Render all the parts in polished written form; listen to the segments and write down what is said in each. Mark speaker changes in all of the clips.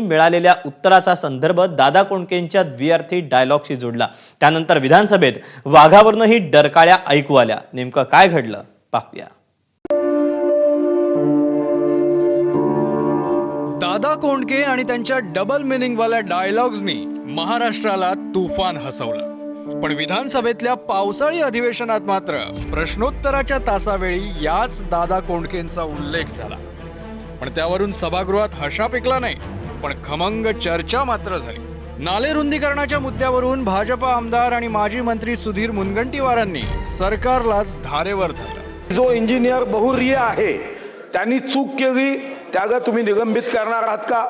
Speaker 1: मिळालेल्या उत्तराचा संदर्भ दादा कोंडकेंच्या द्विअर्थी डायलॉगशी जोडला। त्यानंतर विधानसभेत वाघावरूनही डरकाळ्या ऐकू आल्या। नेमकं काय घडलं पाहूया।
Speaker 2: दादा कोंडके आणि त्यांच्या डबल मिनिंग वाल्या डायलॉग्सनी महाराष्ट्राला तुफान हसवलं। पण विधानसभेतल्या पावसाळी अधिवेशनात मात्र प्रश्नोत्तराच्या तासावेळी याच दादा कोंडकेंचा उल्लेख झाला। पण त्यावरून सभागृहात हशा पिकला नाही, पण खमंग चर्चा मात्र झाली। नाले रुंदीकरणाच्या मुद्द्यावरून भाजपा आमदार आणि माजी मंत्री सुधीर मुनगंटीवारांनी सरकारलाच धारेवर धरलं।
Speaker 3: जो इंजिनियर बहुर्य आहे त्यांनी चूक केली, त्याला तुम्ही निलंबित करणार आहात का?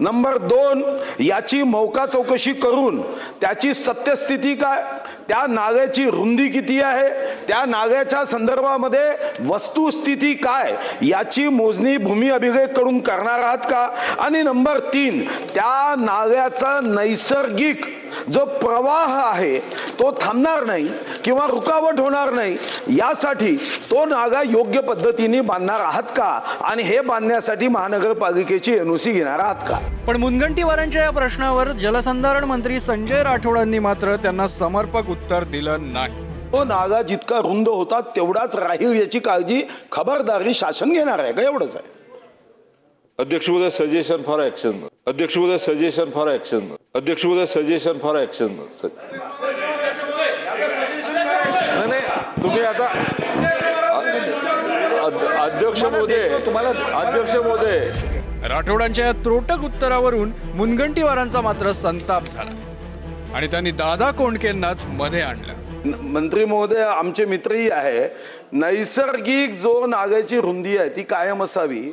Speaker 3: नंबर 2, याची मौका चौकशी करून त्याची सत्यस्थिती काय, त्या नाल्याची रुंदी किती आहे, त्या नाल्याच्या संदर्भामध्ये वस्तुस्थिती काय याची मोजणी भूमी अभिलेख कडून करणार आहात का? आणि नंबर 3, त्या नाल्याचा नैसर्गिक जो प्रवाह आहे तो थांबणार नाही किंवा रुकावट होणार नाही, यासाठी तो नाला योग्य पद्धतीने बांधणार आहात का? आणि हे बांधण्यासाठी महानगरपालिकेची एनओसी घेणार आहात का?
Speaker 2: पण मुनगंटीवारांच्या या प्रश्नावर जलसंधारण मंत्री संजय राठोडांनी मात्र त्यांना समर्पक उत्तर दिलं नाही।
Speaker 3: तो नाला जितका रुंद होता तेवढाच राहील याची काळजी खबरदारी शासन घेणार आहे का? एवढंच आहे।
Speaker 4: अध्यक्ष महोदय, सजेशन फॉर ऍक्शन। अध्यक्ष महोदय, सजेशन फॉर ऍक्शन। अध्यक्ष महोदय, सजेशन फॉर ऍक्शन। नाही, तुम्ही आता अध्यक्ष महोदय
Speaker 2: राठोडांच्या या त्रोटक उत्तरावरून मुनगंटीवारांचा मात्र संताप झाला आणि त्यांनी दादा कोंडकेंनाच मध्ये आणलं।
Speaker 3: मंत्री महोदय आमचे मित्रही आहे, नैसर्गिक जो नाल्याची रुंदी आहे ती कायम असावी,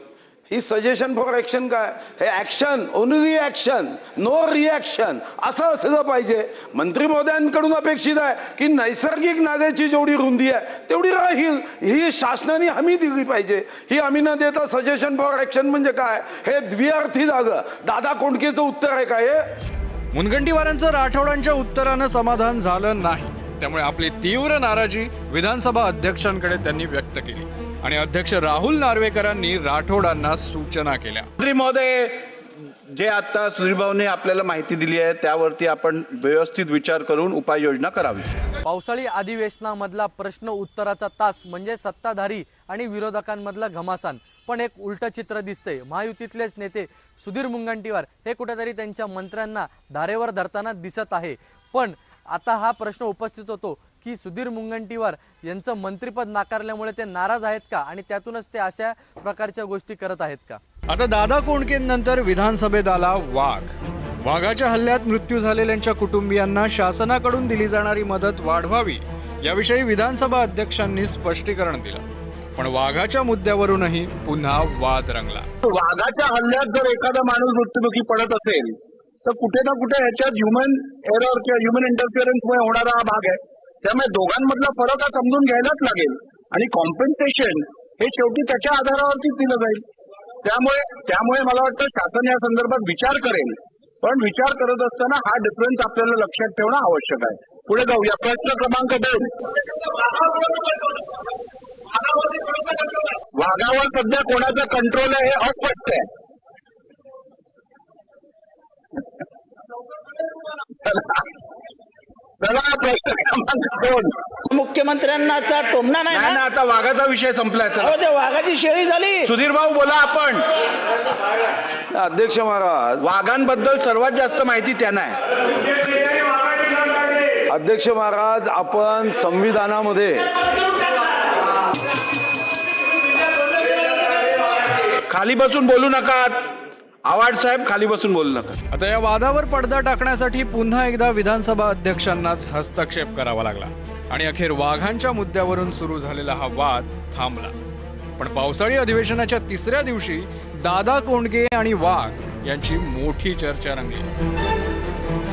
Speaker 3: ही सजेशन फॉर ऍक्शन काय? हे action, only action, no reaction असं असलं पाहिजे। मंत्री महोदयांकडून अपेक्षित आहे की नैसर्गिक नाल्याची जेवढी रुंदी आहे तेवढी राहील, ही शासनाने हमी दिली पाहिजे। ही हमी न देता सजेशन फॉर ऍक्शन म्हणजे काय? हे द्विअर्थी झालं। दादा कोंडकेचं उत्तर आहे काय?
Speaker 2: मुनगंटीवारांचं राठोडांच्या उत्तरानं समाधान झालं नाही, त्यामुळे आपली तीव्र नाराजी विधानसभा अध्यक्षांकडे त्यांनी व्यक्त केली आणि अध्यक्ष राहुल नार्वेकरांनी राठोडांना सूचना केल्या।
Speaker 5: मंत्री महोदय, जे आता सुधीरभाऊने आपल्याला माहिती दिली आहे त्यावरती आपण व्यवस्थित विचार करून उपाययोजना करावी।
Speaker 6: पावसाळी अधिवेशनामधला प्रश्न उत्तराचा तास म्हणजे सत्ताधारी आणि विरोधकांमधला घमासान, पण एक उलट चित्र दिसतंय। महायुतीतलेच नेते सुधीर मुनगंटीवार हे कुठेतरी त्यांच्या मंत्र्यांना धारेवर धरताना दिसत आहे। पण आता हा प्रश्न उपस्थित होतो की सुधीर मुनगंटीवार यांचं मंत्रिपद नाकारल्यामुळे ते नाराज आहेत का आणि त्यातूनच ते अशा प्रकारच्या गोष्टी करत आहेत का?
Speaker 2: आता दादा कोंडकेंनंतर विधानसभेत आला वाघ। वाघाच्या हल्ल्यात मृत्यू झालेल्यांच्या कुटुंबियांना शासनाकडून दिली जाणारी मदत वाढवावी याविषयी विधानसभा अध्यक्षांनी स्पष्टीकरण दिलं, पण वाघाच्या मुद्द्यावरूनही पुन्हा वाद रंगला।
Speaker 7: वाघाच्या हल्ल्यात जर एखादा माणूस मृत्युमुखी पडत असेल तर कुठे ना कुठे ह्याच्यात ह्युमन एरर किंवा ह्युमन इंटरफिअरन्समुळे होणारा हा भाग आहे। त्यामुळे दोघांमधला फरक हा समजून घ्यायलाच लागेल आणि कॉम्पेन्सेशन हे शेवटी त्याच्या आधारावरतीच दिलं जाईल। त्यामुळे मला वाटतं शासन या संदर्भात विचार करेल, पण विचार करत असताना हा डिफरन्स आपल्याला लक्षात ठेवणं आवश्यक आहे। पुढे जाऊया। प्रश्न क्रमांक 2, वाघावर सध्या कोणाचा कंट्रोल आहे हे अस्पष्ट आहे। प्रश्न क्रमांक 2,
Speaker 5: मुख्यमंत्र्यांनाचा टोमणा नाही ना,
Speaker 7: आता वाघाचा विषय संपलाय।
Speaker 5: ते वाघाची शेळी झाली।
Speaker 7: सुधीर भाऊ बोला आपण।
Speaker 3: अध्यक्ष महाराज,
Speaker 7: वाघांबद्दल सर्वात जास्त माहिती त्यांना आहे।
Speaker 3: अध्यक्ष महाराज, आपण संविधानामध्ये
Speaker 7: खाली बसून बोलू नका, आवाड साहेब खाली बसून बोलू नका।
Speaker 2: आता या वादावर पडदा टाकण्यासाठी पुन्हा एकदा विधानसभा अध्यक्षांनाच हस्तक्षेप करावा लागला आणि अखेर वाघांच्या मुद्द्यावरून सुरू झालेला हा वाद थांबला। पण पावसाळी अधिवेशनाच्या तिसऱ्या दिवशी दादा कोंडके आणि वाघ यांची मोठी चर्चा रंगली।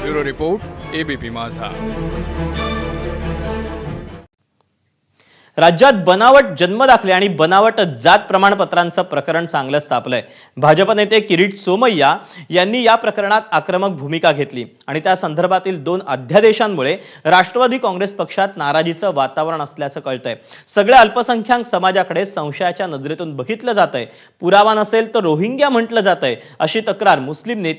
Speaker 2: ब्युरो रिपोर्ट, एबीपी माझा।
Speaker 1: राज्यात बनावट जन्मदाखले आणि बनावट जात प्रमाणपत्रांचं प्रकरण चांगलंच तापलंय. भाजप नेते किरीट सोमय्या यांनी या प्रकरणात आक्रमक भूमिका घेतली आणि त्या संदर्भातील 2 अध्यादेशांमुळे राष्ट्रवादी काँग्रेस पक्षात नाराजीचं वातावरण असल्याचं कळतंय. सगळ्या अल्पसंख्याक समाजाकडे संशयाच्या नजरेतून बघितलं जातंय. पुरावा नसेल तर रोहिंग्या म्हटलं जातंय अशी तक्रार मुस्लिम नेते